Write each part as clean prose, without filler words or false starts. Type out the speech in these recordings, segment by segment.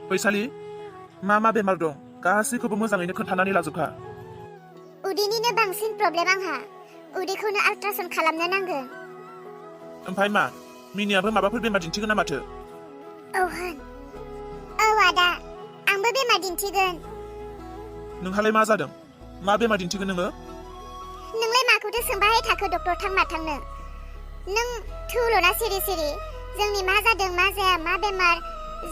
फैसालि मा बेमार दं गासैखौबो मोजाङैनो खोन्थानानै लाजोबखा। उदैनिनो बांसिन प्रब्लेम आंहा। उदैखौनो आल्ट्रासाउन्ड खालामनो नांगोन। ओमफ्राय मा मिनियाबो माबाफोर बेमार दिन्थिगोन ना माथो? औ होन। औ आदा, आंबो बेमार दिन्थिगोन। नोंहालाय मा जादों? मा बेमार दिन्थिगोन नोङो? नोंलाय माखौथो सोंबाय थाखो डक्टर थां माथांनो? नों थौल'ना सिरि सिरि जोंनि मा जादों मा जाया मा बेमार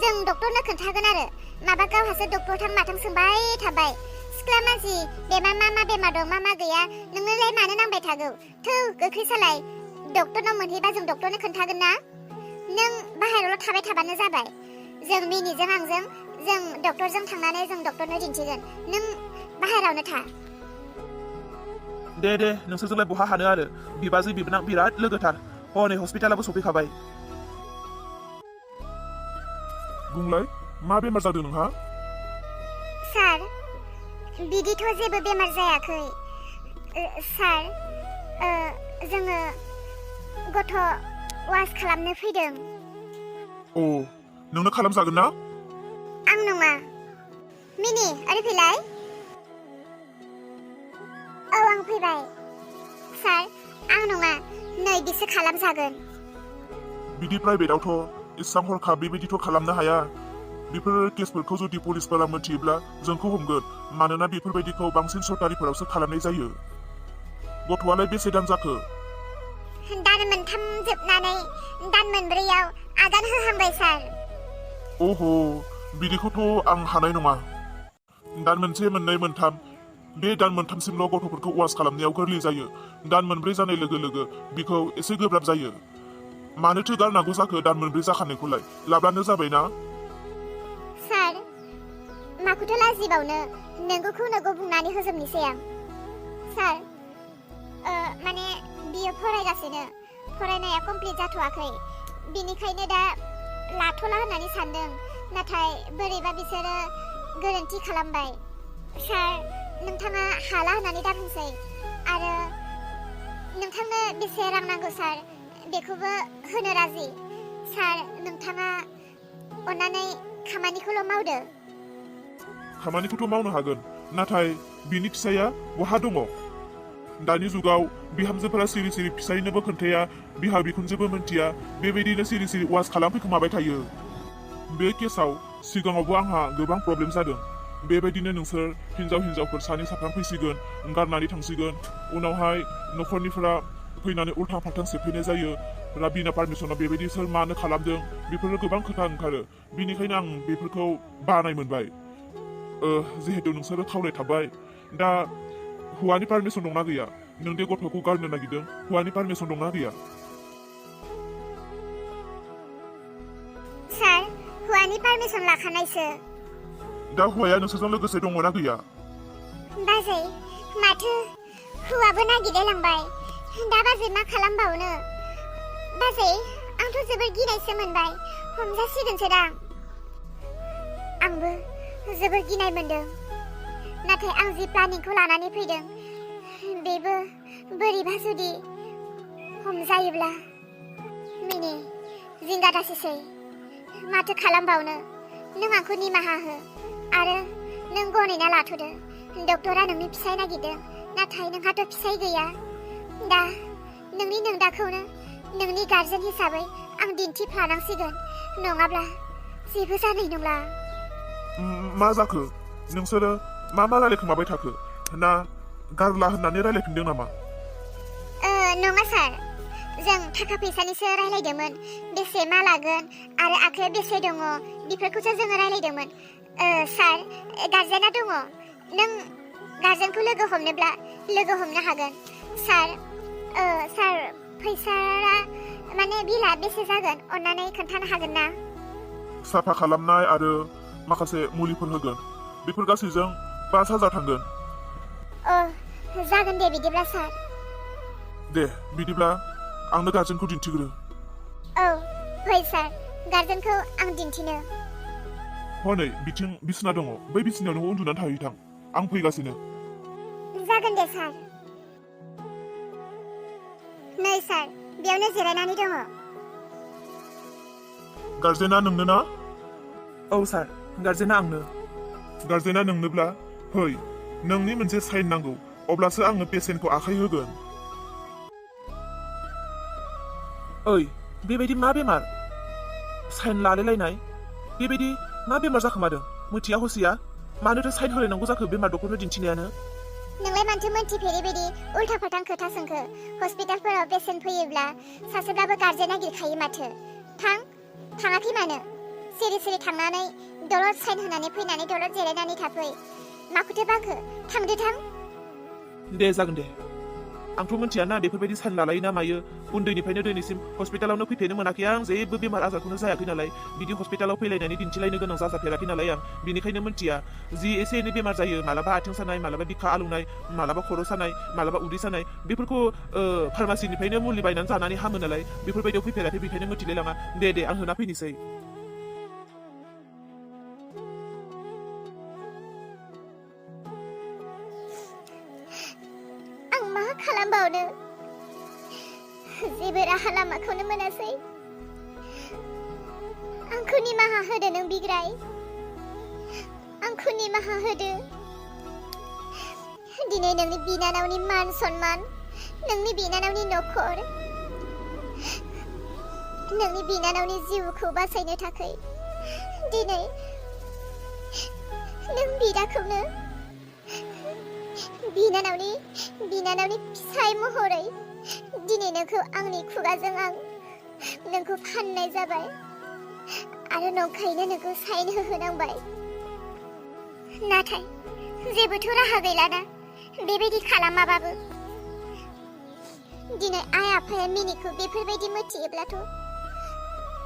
जों डक्टरनो खोन्थागोन आरो। माबा गावहासो डक्टर थां माथां सोंबाय थाबाय। सिख्ला मानसि बेमा मा बेमार दं मा गैया नोंनोलाय मानो नांबाय थागौ? थौ गोख्रै सालाय। डक्टरनाव मोनहैबा जों डक्टरनो खोन्थागोन ना? नों बाहेरायावल' थाबाय थाबानो जाबाय। जों मिनिजों आंजों जों डक्टरजों थांनानै जों डक्टरनो दिन्थिगोन। नों बाहेरायावनो था। दे नोंसोरजोंलाय बहा हानो आरो बिबाजै बिबोनां बिराद लोगोथार। हनै हस्पिटालाबो सफैखाबाय। बुंलाय मा बेमार जादों नोंहा? सार, बिदिथ' जेबो बेमार जायाखै। सार, जोङो गथ' वास खालामनो फैदों। अ, नोंनो खालामजागोन ना? आं नङा। मिनि, ओरै फैलाय। औ, आं फैबाय। सार, आं नङा। नै बिसो खालामजागोन। बिदि प्राइभेटआवथ' इसां हरखाब बेबायदिथ' खालामनो हाया। बेफोर केसफोरखौ जुदि पुलिसफोरा मिथियोब्ला जोंखौ हमगोन। मानोना बेफोरबायदिखौ बांसिन सरकारिफोरावसो खालामनाय जायो। गथ'आलाय बेसे दान जाखो? दान मोनथाम जोबनानै दान मोनब्रैयाव आगान होहांबाय सार। अह, बिदिखौथ' आं हानाय नङा। दान मोनसे मोननै मोनथाम बे दान मोनथामसिमल' गथ'फोरखौ वास खालामनायाव गोरलै जायो। दान मोनब्रै जानाय लोगो लोगो बिखौ एसे गोब्राब जायो। मानोथो गारनांगौ जाखो दान मोनब्रै जाखानायखौलाय? लाब्लानो जाबायना। सार, माखौथो लाजिबावनो नोंगौखौ नोंगौ बुंनानै होजोबनोसै आं। सार, माने बियो फरायगासिनो। फरायनाया कमप्लिट जाथ'वाखै। बिनिखायनो दा लाथ'ला होननानै सानदों। नाथाय बोरैबा बिसोरो गोरोन्थि खालामबाय। सार, नोंथाङा हाला होननानै दाबुंसै। आरो नोंथांनो बेसे रां नांगौ सार बेखौबो होनो राजि। सार, नोंथाङा अन्नानै खामानिखौल' मावदो। खामानिखौथ' मावनो हागोन, नाथाय बिनि फिसाया बहा दङ? दानि जुगाव बिहामजोफोरा सिरि सिरि फिसायनोबो खोन्थाया, बिहा बिखुनजोबो मोनथिया, बेबायदिनो सिरि सिरि वास खालामफैखोमाबाय थायो। बे केसाव सिगाङावबो आंहा गोबां प्रब्लेम जादों। बेबायदिनो नोंसोर हिन्जावफोर सानै साथाम फैसिगोन, गारनानै थांसिगोन। उनावहाय न'खरनिफोरा फैनानै उल्था फाल्थां सेफैनाय जायो। बिना पारमिसनाव बेबायदि सोर मानो खालामदों बेफोरो गोबां खोथा ओंखारो। बिनिखायनो आं बेफोरखौ बानाय मोनबाय। जिहेतु नोंसोरो खावलायथाबबाय, दा हौवानि पारमिसन दंना गैया? नों दे गथ'खौ गारनो नागिरदों, हौवानि पारमिसन दंना गैया? सार, हौवानि पारमिसन लाखानायसो। दा हौवाया नोंसोरजों लोगोसे दङना गैया? बाजै, माथो हौवाबो नागिरलायलांबाय। दा बाजै मा खालामबावनो? बाजै, आंथ' जोबोर गिनायसो मोनबाय। हमजासिगोनसोदां। आंबो जोबोर गिनाय मोनदों। नाथाय आं जि प्लानिंखौ लानानै फैदों बेबो बोरैबा जुदि हमजायोब्ला। मिनि, जिंगा दासिसै। माथो खालामबावनो? नों आंखौ निमाहा हो आरो नों गनायना लाथ'दो। डक्टरा नोंनि फिसाय नागिरदों, नाथाय नोंहाथ' फिसाय गैया। दा नोंनि नोंदाखौनो नोंनि गार्जेन हिसाबै आं दिन्थिफ्लानांसिगोन, नङाब्ला जेबो जानाय नंला। मा जाखो? नोंसोरो मा रायलायखोमाबाय थाखो? ना गारला होननानै रायलायफिनदों नामा? नङा सार, जों थाखा फैसानिसो रायलायदोंमोन। बेसे मा लागोन आरो आखायाव बेसे दङ बेफोरखौसो जोङो रायलायदोंमोन। सार, गार्जेना दङ। नों गार्जेनखौ लोगो हमनोब्ला लोगो हमनो हागोन। सार, फैसाया माने बिला बेसे जागोन अन्नानै खोन्थानो हागोन ना? साफा खालामनाय आरो माखासे मुलिफोर होगोन। बेफोर गासैजों 5,000 थांगोन। जागोन दे बिदिब्ला सार। दे बिदिब्ला आंनो गार्जेनखौ दिन्थिग्रो। औ, फै सार, गार्जेनखौ आं दिन्थिनो। हनै बिथिं बिसिना दङ, बै बिसिनायाव नों उन्दुनानै थाहैथां। आं फैगासिनो। जागोन दे सार। नै सार, बेयावनो जिरायनानै दङ। गार्जेना नोंनो ना? औ सार, गार्जेना आंनो। गार्जेना नोंनोब्ला फै नोंनि मोनसे साइन नांगौ अब्लासो आङो पेसेन्टखौ आखाइ होगोन। ओइ बेबायदि मा बेमार? साइन लालायलायनाय बेबायदि मा बेमार जाखोमादों? मिथिया हसिया मानोथो साइन होलायनांगौ जाखो बेमार डक्टरनो दिन्थिनायानो? नोंलाय मानोथो मोनथिफेरै बायदि उल्था फाल्था खोथा सोंखो? हस्पिटालफोराव पेसेन्ट फैयोब्ला सासेब्लाबो गार्जेन नागिरखायो माथो। थाङाखै मानो? सिरि सिरि थांनानै दलद साइन होनानै फैनानै दलद जिरायनानै थाफै। माखौथो बांखो? थांदो थां। दे जागोन दे। आंथ' मिथियाना बेफोरबायदि साइन लालायो ना मायो। उन्दैनिफ्रायनो दिनैसिम हस्पिटालावनो फैफेरनो मोनाखै आं। जेबो बेमार आजारखौनो जायाखै नालाय बिदि हस्पिटालाव फैलायनानै दिन्थिलायनो गोनां जाफेराखै नालाय आं बिनिखायनो मिथिया। जि एसे एनै बेमार जायो मालाबा आथिं सानाय मालाबा बिखा आलौनाय मालाबा खर' सानाय मालाबा उदै सानाय बेफोरखौ फार्मासिनिफ्रायनो मुलि बायनानै जानानै हामो नालाय बेफोरबायदियाव फैफेराखै बेखायनो मिथिलाय लाङा। दे आं होना फैनोसै। आं मा खालामबावनो? जेबो राहा लामाखौनो मोनासै। आंखौ निमाहा होदो नों बिग्राय। आंखौ निमाहा होदो। दिनै नोंनि बिनानावनि मान सन्मान, नोंनि बिनानावनि नखर, नोंनि बिनानावनि जिउखौ बासायनो थाखाय दिनै नों बिदाखौनो बिनानावनि फिसाय महरै दिनै नोंखौ आंनि खुगाजों आं नोंखौ फाननाय जाबाय आरो नंखायैनो नोंखौ साइन होहोनांबाय। नाथाय जेबोथ' राहा गैलाना बेबायदि खालामाबाबो। दिनै आइ आफाया मिनिखौ बेफोरबायदि मिथियोब्लाथ'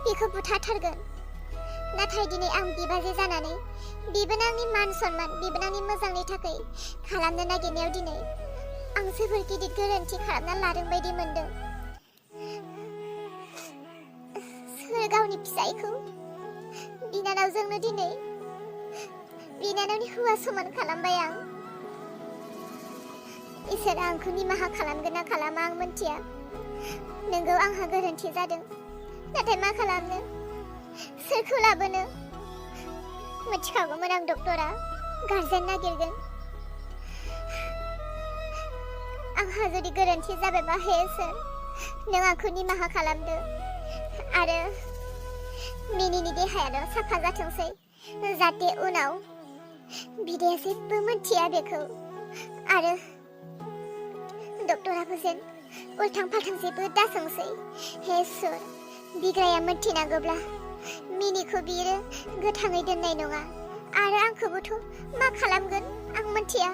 बेखौ बुथारथारगोन। नाथाय दिनै आं बिबाजै जानानै बिबोनांनि मान सन्मान बिबोनांनि मोजांनि थाखाय खालामनो नागिरनायाव दिनै आं जोबोर गिदिर गोरोन्थि खालामना लादों बायदि मोनदों। सोर गावनि फिसायखौ बिनानावजोंनो दिनै बिनानावनि हौवा समान खालामबाय आं। इसोरा आंखौ निमाहा खालामगोन ना खालामा आं मिथिया। नोंगौ आंहा गोरोन्थि जादों। नाथाय मा खालामनो? सोरखौ लाबोनो? मिथिखागौमोन आं डक्टरा गार्जेन नागिरगोन। आंहा जुदि गोरोन्थि जाबायबा हे इसोर नों आंखौ निमाहा खालामदो आरो मिनिनि देहायाल' साफा जाथोंसै जाहाथे उनाव बिदाया जेबो मिथिया बेखौ आरो डक्टराबो जेन उल्थां फाल्थां जेबो दासोंसै। हे इसोर बिग्राया मिथिनांगौब्ला मिनिखौ बियो गोथाङै दोननाय नङा आरो आंखौबोथ' मा खालामगोन आं मिथिया।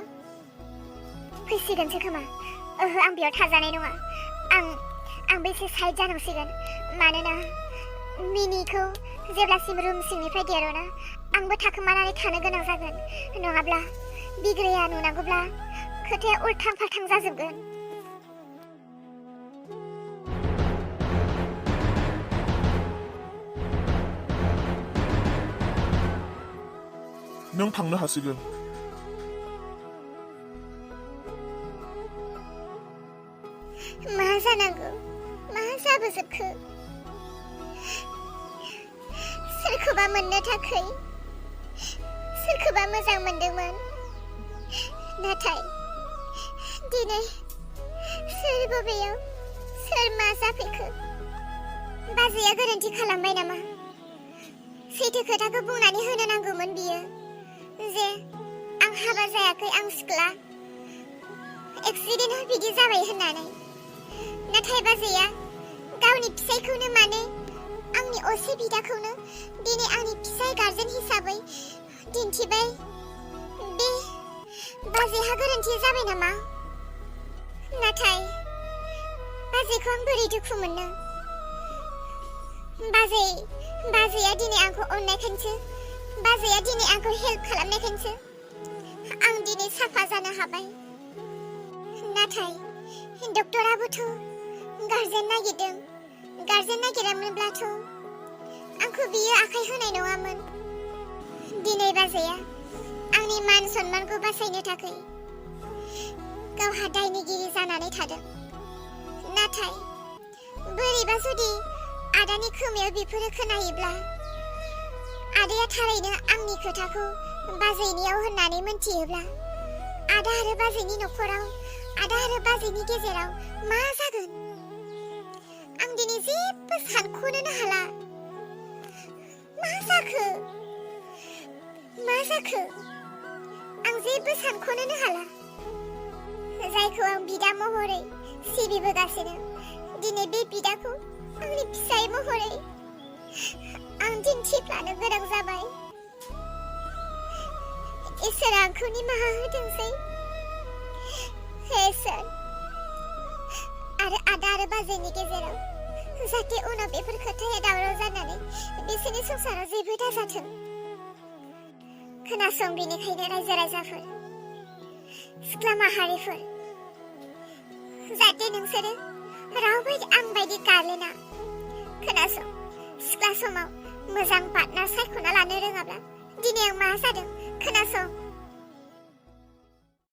फैसिगोनसो खोमा। ओहो आं बेयाव थाजानाय नङा। आं बेसे साइड जानांसिगोन। मानोना मिनिखौ जेब्लासिम रुम सिंनिफ्राय देरोना आंबो थाखोमानानै थानो गोनां जागोन। नङाब्ला बिग्राया नुनांगौब्ला खोथाया उल्थां फाल्थां जाजोबगोन। नों थांनो हासिगोन। मा जानांगौ? मा जाबोजोबखो? सोरखौबा मोननो थाखाय सोरखौबा मोजां मोनदोंमोन। नाथाय दिनै सोर बबेयाव सोर मा जाफैखो? बाजैया गोरोन्थि खालामबाय नामा? सैथो खोथाखौ बुंनानै होनो नांगौमोन बियो जे आं हाबा जायाखै आं सिख्ला एक्सिडेन्टआव बिदि जाबाय होननानै। नाथाय बाजैया गावनि फिसायखौनो माने आंनि असे बिदाखौनो दिनै आंनि फिसाय गार्जेन हिसाबै दिन्थिबाय। बे बाजैहा गोरोन्थि जाबाय नामा? नाथाय बाजैखौ आं बोरै दुखु मोननो? बाजैया दिनै आंखौ अननायखायसो बाजैया दिनै आंखौ हेल्प खालामनायखायसो आं दिनै साफा जानो हाबाय। नाथाय डक्टराबोथ' गार्जेन नागिरदों। गार्जेन नागिरामोनब्लाथ' आंखौ बियो आखाइ होनाय नङामोन। दिनै बाजैया आंनि मान सन्मानखौ बासायनो थाखाय गावहा दायनिगिरि जानानै थादों। नाथाय बोरैबा जुदि आदानि खोमायाव बेफोरो खोनायोब्ला आदाया थारैनो आंनि खोथाखौ बाजैनियाव होननानै मोनथियोब्ला आदा आरो बाजैनि न'खराव आदा आरो बाजैनि गेजेराव मा जागोन आं दिनै जेबो सानख'नोनो हाला मा जाखो आं जेबो सानख'नोनो हाला जायखौ आं बिदा महरै सिबिबोगासिनो दिनै बे बिदाखौ आंनि फिसाय महरै आं दिन्थिफ्लानो गोनां जाबाय इसोरा आंखौ निमाहा होथोंसै हे इसोर आरो आदा आरो बाजैनि गेजेराव जाहाथे उनाव बेफोर खोथाया दावराव जानानै बिसोरनि संसाराव जेबो दाजाथों खोनासं बेनिखायनो रायजो राजाफोर सिख्ला माहारिफोर जाहाथे नोंसोरो रावबो आं बायदि गारलेना खोनासं सिख्ला समाव मोजां पार्टनार सायख'ना लानो रोङाब्ला दिनै आं मा जादों खोनासं